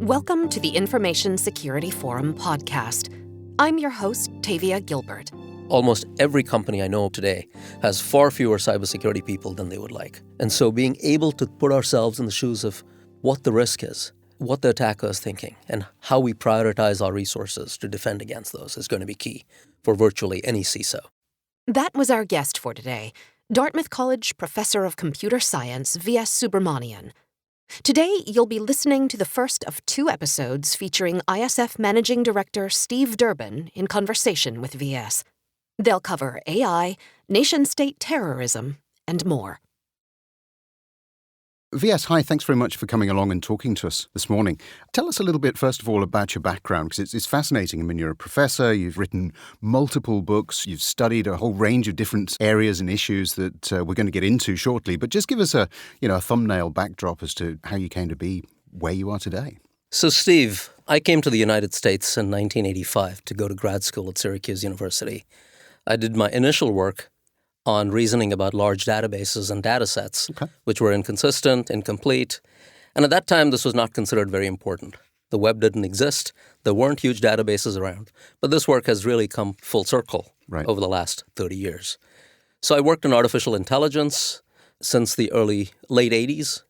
Welcome to the Information Security Forum podcast. I'm your host, Tavia Gilbert. Almost every company I know today has far fewer cybersecurity people than they would like. And so being able to put ourselves in the shoes of what the risk is, what the attacker is thinking, and how we prioritize our resources to defend against those is going to be key for virtually any CISO. That was our guest for today, Dartmouth College Professor of Computer Science, V.S. Subrahmanian. Today, you'll be listening to the first of two episodes featuring ISF Managing Director Steve Durbin in conversation with V.S. They'll cover AI, nation-state terrorism, and more. V.S., hi, thanks very much for coming along and talking to us this morning. Tell us a little bit, first of all, about your background, because it's fascinating. I mean, you're a professor, you've written multiple books, you've studied a whole range of different areas and issues that we're going to get into shortly. But just give us a thumbnail backdrop as to how you came to be where you are today. So, Steve, I came to the United States in 1985 to go to grad school at Syracuse University. I did my initial work on reasoning about large databases and data sets, which were inconsistent, incomplete. And at that time, this was not considered very important. The web didn't exist. There weren't huge databases around. But this work has really come full circle over the last 30 years. So I worked in artificial intelligence since the late 80s,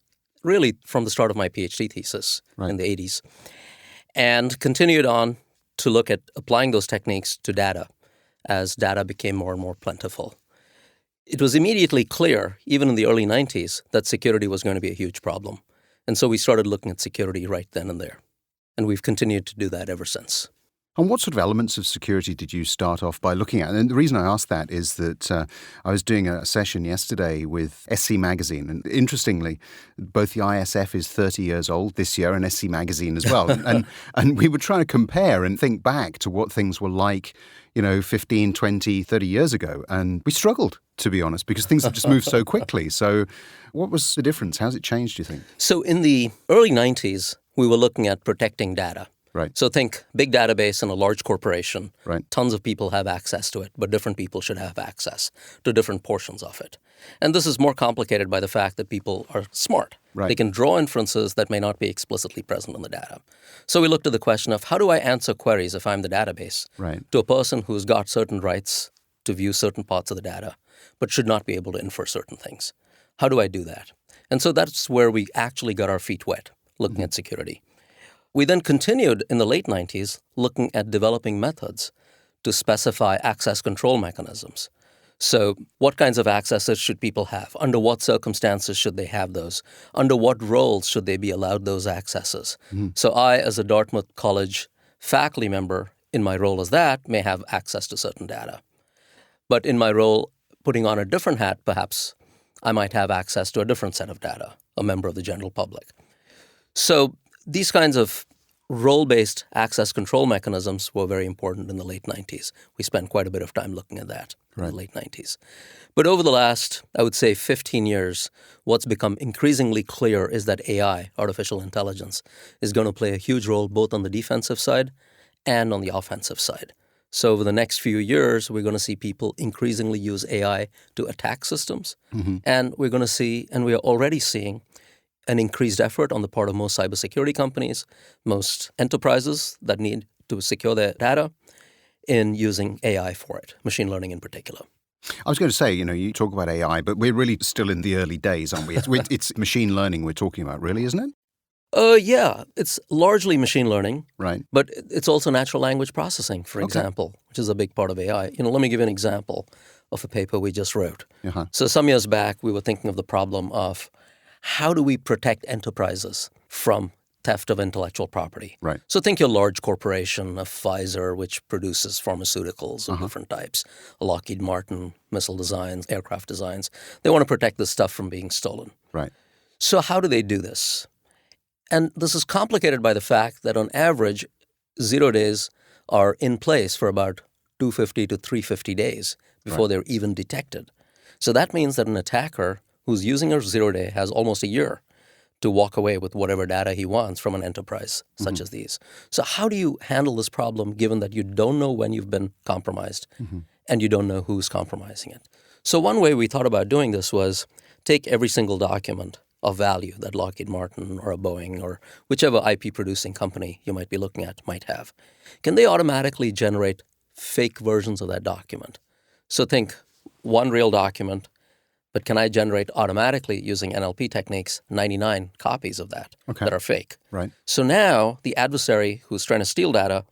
really from the start of my PhD thesis in the 80s, and continued on to look at applying those techniques to data as data became more and more plentiful. It was immediately clear, even in the early 90s, that security was going to be a huge problem. And so we started looking at security right then and there. And we've continued to do that ever since. And what sort of elements of security did you start off by looking at? And the reason I asked that is that I was doing a session yesterday with SC Magazine. And interestingly, both the ISF is 30 years old this year and SC Magazine as well. and we were trying to compare and think back to what things were like, 15, 20, 30 years ago. And we struggled, to be honest, because things have just moved so quickly. So what was the difference? How's it changed, do you think? So in the early 90s, we were looking at protecting data. Right. So think big database in a large corporation. Right. Tons of people have access to it, but different people should have access to different portions of it. And this is more complicated by the fact that people are smart. Right. They can draw inferences that may not be explicitly present in the data. So we looked at the question of how do I answer queries if I'm the database to a person who's got certain rights to view certain parts of the data, but should not be able to infer certain things. How do I do that? And so that's where we actually got our feet wet, looking at security. We then continued in the late 90s looking at developing methods to specify access control mechanisms. So what kinds of accesses should people have? Under what circumstances should they have those? Under what roles should they be allowed those accesses? So I, as a Dartmouth College faculty member, in my role as that, may have access to certain data. But in my role, putting on a different hat, perhaps, I might have access to a different set of data, a member of the general public. So these kinds of role-based access control mechanisms were very important in the late 90s. We spent quite a bit of time looking at that in the late 90s. But over the last, I would say, 15 years, what's become increasingly clear is that AI, artificial intelligence, is going to play a huge role both on the defensive side and on the offensive side. So over the next few years, we're going to see people increasingly use AI to attack systems. And we're going to see, and we are already seeing, an increased effort on the part of most cybersecurity companies, most enterprises that need to secure their data in using AI for it, machine learning in particular. I was going to say, you talk about AI, but we're really still in the early days, aren't we? It's machine learning we're talking about, really, isn't it? Yeah, it's largely machine learning, right? But it's also natural language processing, for example, which is a big part of AI. Let me give you an example of a paper we just wrote. So some years back, we were thinking of the problem of how do we protect enterprises from theft of intellectual property? Right. So think your large corporation, a Pfizer, which produces pharmaceuticals of different types, a Lockheed Martin, missile designs, aircraft designs. They want to protect this stuff from being stolen. Right. So how do they do this? And this is complicated by the fact that on average, 0 days are in place for about 250 to 350 days before they're even detected. So that means that an attacker who's using a 0 day has almost a year to walk away with whatever data he wants from an enterprise such as these. So how do you handle this problem given that you don't know when you've been compromised and you don't know who's compromising it? So one way we thought about doing this was take every single document of value that Lockheed Martin or a Boeing or whichever IP producing company you might be looking at might have, can they automatically generate fake versions of that document? So think one real document, but can I generate automatically using NLP techniques 99 copies of that that are fake? Right. So now the adversary who's trying to steal data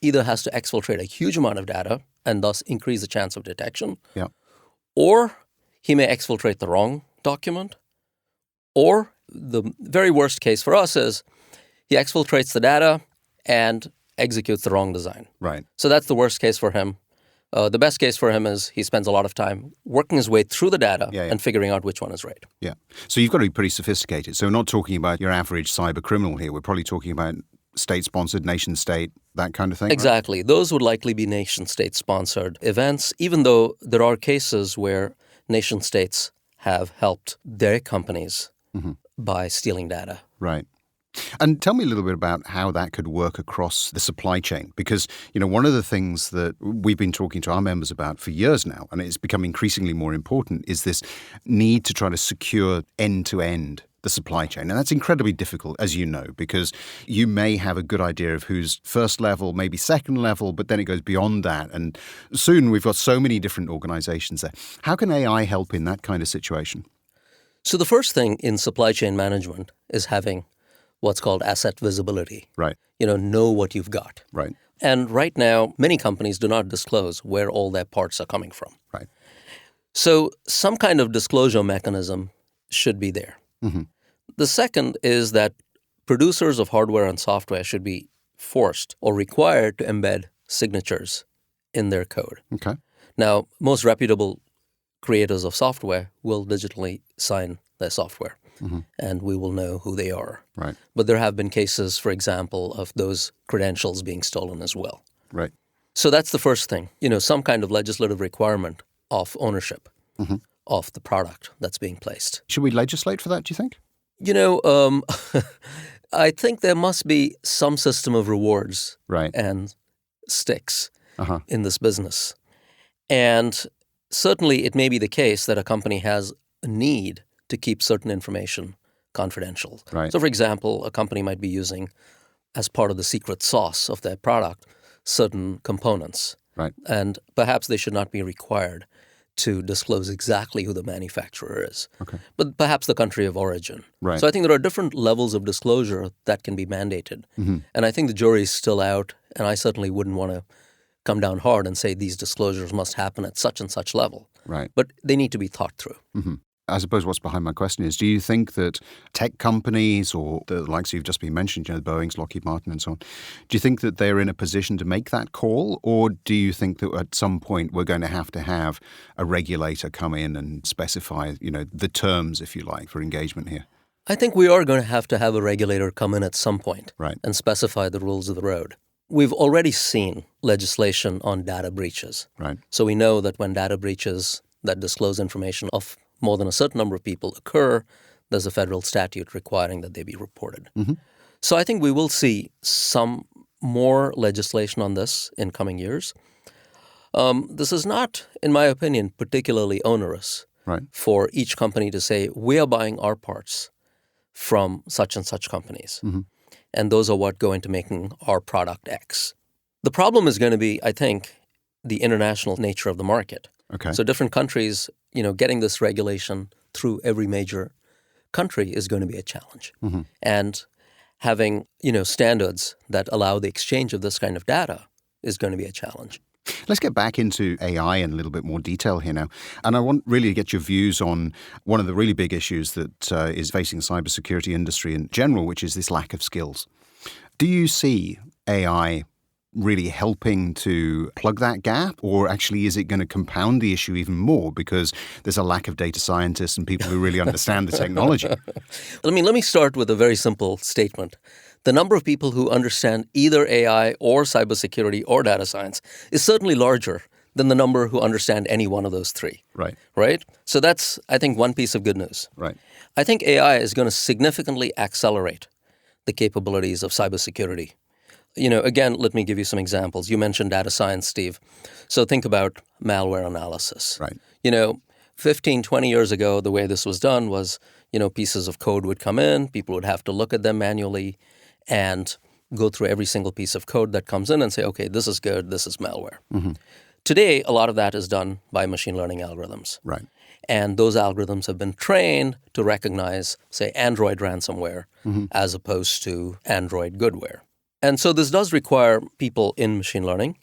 either has to exfiltrate a huge amount of data and thus increase the chance of detection, or he may exfiltrate the wrong document, or the very worst case for us is he exfiltrates the data and executes the wrong design. Right. So that's the worst case for him. The best case for him is he spends a lot of time working his way through the data and figuring out which one is right. Yeah. So you've got to be pretty sophisticated. So we're not talking about your average cyber criminal here. We're probably talking about state-sponsored, nation-state, that kind of thing? Exactly. Right? Those would likely be nation-state-sponsored events, even though there are cases where nation-states have helped their companies by stealing data. Right. And tell me a little bit about how that could work across the supply chain. Because, one of the things that we've been talking to our members about for years now, and it's become increasingly more important, is this need to try to secure end-to-end the supply chain. And that's incredibly difficult, as you know, because you may have a good idea of who's first level, maybe second level, but then it goes beyond that. And soon we've got so many different organizations there. How can AI help in that kind of situation? So the first thing in supply chain management is having what's called asset visibility. Right. Know what you've got. Right. And right now, many companies do not disclose where all their parts are coming from. Right. So some kind of disclosure mechanism should be there. Mm-hmm. The second is that producers of hardware and software should be forced or required to embed signatures in their code. Okay. Now, most reputable creators of software will digitally sign their software, and we will know who they are. Right. But there have been cases, for example, of those credentials being stolen as well. Right. So that's the first thing, some kind of legislative requirement of ownership of the product that's being placed. Should we legislate for that, do you think? I think there must be some system of rewards and sticks in this business. And certainly it may be the case that a company has a need to keep certain information confidential. Right. So, for example, a company might be using, as part of the secret sauce of their product, certain components. Right. And perhaps they should not be required to disclose exactly who the manufacturer is, but perhaps the country of origin. Right. So I think there are different levels of disclosure that can be mandated. And I think the jury is still out, and I certainly wouldn't want to come down hard and say these disclosures must happen at such and such level. Right. But they need to be thought through. I suppose what's behind my question is, do you think that tech companies or the likes you've just been mentioned, the Boeings, Lockheed Martin and so on, do you think that they're in a position to make that call? Or do you think that at some point we're going to have a regulator come in and specify, the terms, if you like, for engagement here? I think we are going to have a regulator come in at some point and specify the rules of the road. We've already seen legislation on data breaches. Right. So we know that when data breaches that disclose information of more than a certain number of people occur, there's a federal statute requiring that they be reported. So I think we will see some more legislation on this in coming years. This is not, in my opinion, particularly onerous for each company to say, we are buying our parts from such and such companies. And those are what go into making our product X. The problem is going to be, I think, the international nature of the market. Okay. So different countries, getting this regulation through every major country is going to be a challenge. And having, standards that allow the exchange of this kind of data is going to be a challenge. Let's get back into AI in a little bit more detail here now. And I want really to get your views on one of the really big issues that is facing the cybersecurity industry in general, which is this lack of skills. Do you see AI really helping to plug that gap, or actually is it going to compound the issue even more because there's a lack of data scientists and people who really understand the technology? Let me start with a very simple statement. The number of people who understand either AI or cybersecurity or data science is certainly larger than the number who understand any one of those three. Right? So that's, I think, one piece of good news. Right. I think AI is going to significantly accelerate the capabilities of cybersecurity. Again, let me give you some examples. You mentioned data science, Steve. So think about malware analysis. Right. 15, 20 years ago, the way this was done was, pieces of code would come in, people would have to look at them manually and go through every single piece of code that comes in and say, okay, this is good, this is malware. Mm-hmm. Today, a lot of that is done by machine learning algorithms. Right. And those algorithms have been trained to recognize, say, Android ransomware as opposed to Android goodware. And so this does require people in machine learning,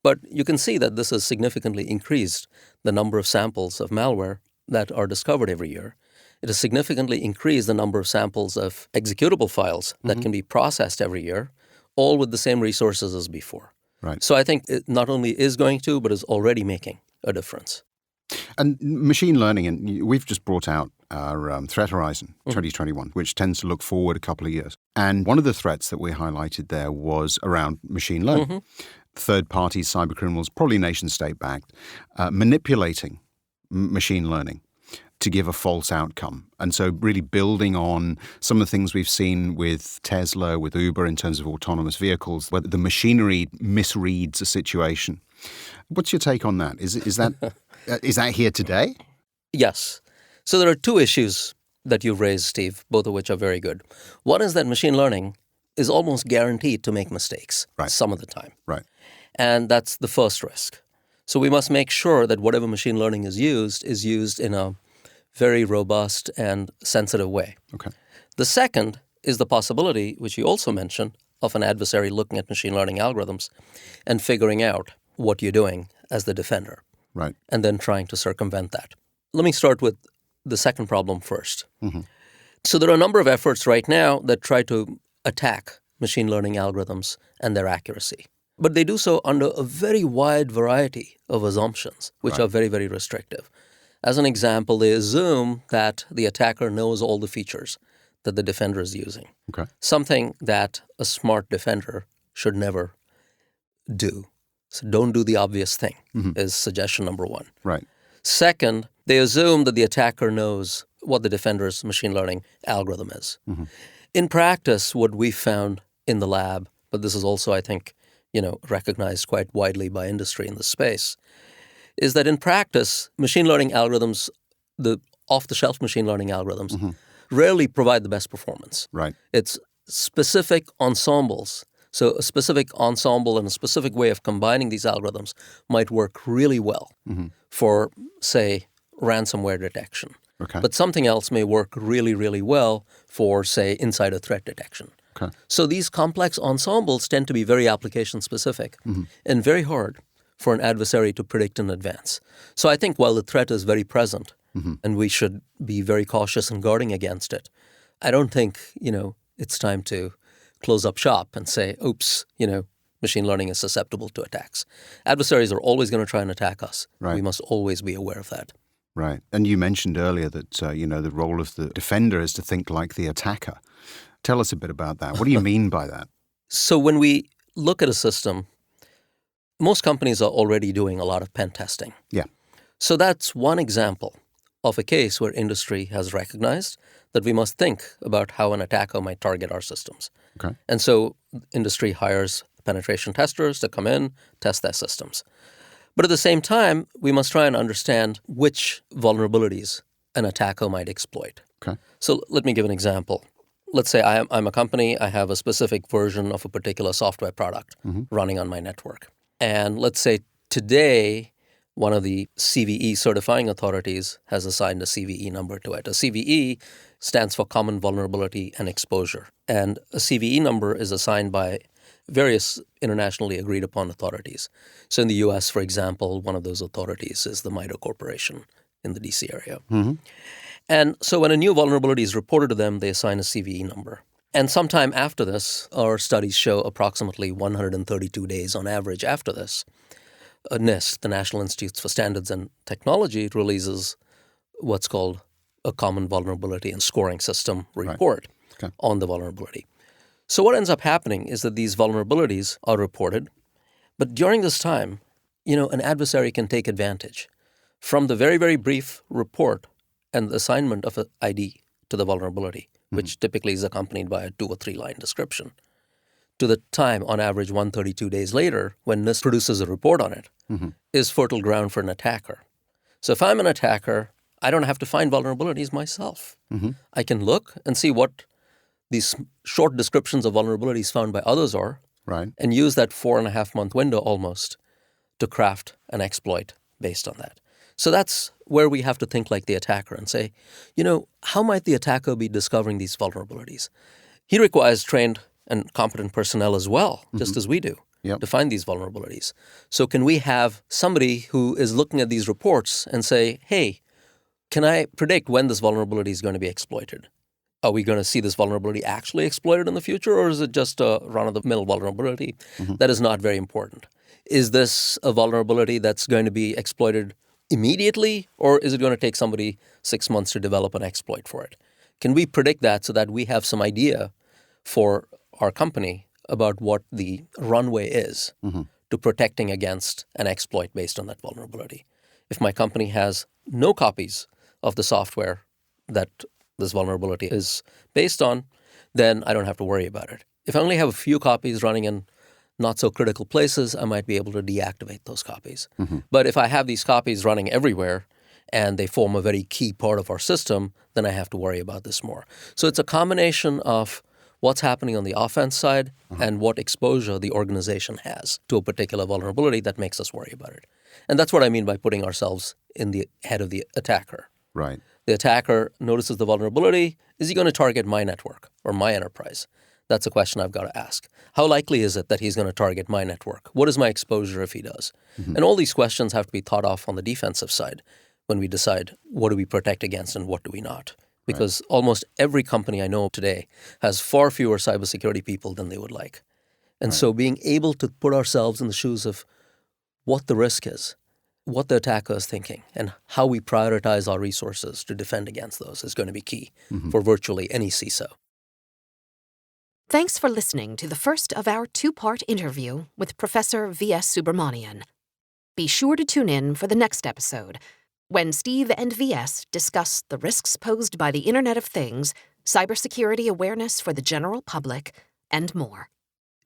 but you can see that this has significantly increased the number of samples of malware that are discovered every year. It has significantly increased the number of samples of executable files that can be processed every year, all with the same resources as before. Right. So I think it not only is going to, but is already making a difference. And machine learning, and we've just brought out our Threat Horizon 2021, which tends to look forward a couple of years. And one of the threats that we highlighted there was around machine learning. Third parties, cyber criminals, probably nation state backed, manipulating machine learning to give a false outcome. And so really building on some of the things we've seen with Tesla, with Uber in terms of autonomous vehicles, where the machinery misreads a situation. What's your take on that? Is that is that here today? Yes. So there are two issues that you've raised, Steve, both of which are very good. One is that machine learning is almost guaranteed to make mistakes some of the time. Right. And that's the first risk. So we must make sure that whatever machine learning is used in a very robust and sensitive way. Okay. The second is the possibility, which you also mentioned, of an adversary looking at machine learning algorithms and figuring out what you're doing as the defender. Right. And then trying to circumvent that. Let me start with the second problem first. So there are a number of efforts right now that try to attack machine learning algorithms and their accuracy. But they do so under a very wide variety of assumptions, which are very, very restrictive. As an example, they assume that the attacker knows all the features that the defender is using. Okay. Something that a smart defender should never do. So don't do the obvious thing is suggestion number one. Right. Second, they assume that the attacker knows what the defender's machine learning algorithm is. In practice, what we found in the lab, but this is also, I think, recognized quite widely by industry in the space, is that in practice, machine learning algorithms, the off-the-shelf machine learning algorithms, rarely provide the best performance. Right. It's specific ensembles. So a specific ensemble and a specific way of combining these algorithms might work really well for, say, ransomware detection. Okay. But something else may work really, really well for, say, insider threat detection. Okay. So these complex ensembles tend to be very application-specific and very hard for an adversary to predict in advance. So I think while the threat is very present and we should be very cautious in guarding against it, I don't think, it's time to close up shop and say, oops, machine learning is susceptible to attacks. Adversaries are always going to try and attack us. Right. We must always be aware of that. Right. And you mentioned earlier that, the role of the defender is to think like the attacker. Tell us a bit about that. What do you mean by that? So when we look at a system, most companies are already doing a lot of pen testing. Yeah. So that's one example of a case where industry has recognized that we must think about how an attacker might target our systems. Okay. And so industry hires penetration testers to come in, test their systems. But at the same time, we must try and understand which vulnerabilities an attacker might exploit. Okay. So let me give an example. Let's say I'm a company, I have a specific version of a particular software product running on my network. And let's say today, one of the CVE certifying authorities has assigned a CVE number to it. A CVE stands for Common Vulnerability and Exposure. And a CVE number is assigned by various internationally agreed upon authorities. So in the US, for example, one of those authorities is the MITRE Corporation in the DC area. And so when a new vulnerability is reported to them, they assign a CVE number. And sometime after this, our studies show approximately 132 days on average after this, NIST, the National Institutes for Standards and Technology, releases what's called a Common Vulnerability and Scoring System report on the vulnerability. So what ends up happening is that these vulnerabilities are reported, but during this time, an adversary can take advantage from the very, very brief report and the assignment of an ID to the vulnerability, which typically is accompanied by a 2 or 3 line description, to the time, on average 132 days later, when NIST produces a report on it, is fertile ground for an attacker. So if I'm an attacker, I don't have to find vulnerabilities myself. Mm-hmm. I can look and see what these short descriptions of vulnerabilities found by others are, Right. and use that 4.5-month window almost to craft an exploit based on that. So that's where we have to think like the attacker and say, how might the attacker be discovering these vulnerabilities? He requires trained and competent personnel as well, just as we do, to find these vulnerabilities. So can we have somebody who is looking at these reports and say, hey, can I predict when this vulnerability is going to be exploited? Are we going to see this vulnerability actually exploited in the future, or is it just a run-of-the-mill vulnerability that is not very important? Is this a vulnerability that's going to be exploited immediately, or is it going to take somebody 6 months to develop an exploit for it? Can we predict that so that we have some idea for our company about what the runway is to protecting against an exploit based on that vulnerability? If my company has no copies of the software that this vulnerability is based on, then I don't have to worry about it. If I only have a few copies running in not so critical places, I might be able to deactivate those copies. But if I have these copies running everywhere and they form a very key part of our system, then I have to worry about this more. So it's a combination of what's happening on the offense side and what exposure the organization has to a particular vulnerability that makes us worry about it. And that's what I mean by putting ourselves in the head of the attacker. Right. The attacker notices the vulnerability. Is he going to target my network or my enterprise? That's a question I've got to ask. How likely is it that he's going to target my network? What is my exposure if he does? And all these questions have to be thought of on the defensive side when we decide what do we protect against and what do we not. Because almost every company I know today has far fewer cybersecurity people than they would like. And so being able to put ourselves in the shoes of what the risk is, what the attacker is thinking, and how we prioritize our resources to defend against those is going to be key for virtually any CISO. Thanks for listening to the first of our two-part interview with Professor V.S. Subrahmanian. Be sure to tune in for the next episode, when Steve and V.S. discuss the risks posed by the Internet of Things, cybersecurity awareness for the general public, and more.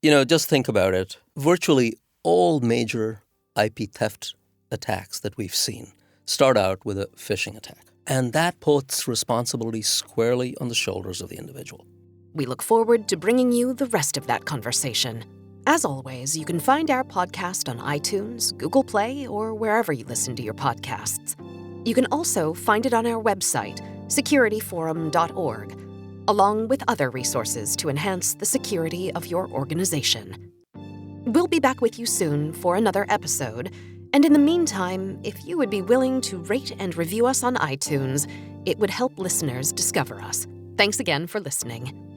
Just think about it. Virtually all major IP theft attacks that we've seen start out with a phishing attack. And that puts responsibility squarely on the shoulders of the individual. We look forward to bringing you the rest of that conversation. As always, you can find our podcast on iTunes, Google Play, or wherever you listen to your podcasts. You can also find it on our website, securityforum.org, along with other resources to enhance the security of your organization. We'll be back with you soon for another episode, and in the meantime, if you would be willing to rate and review us on iTunes, it would help listeners discover us. Thanks again for listening.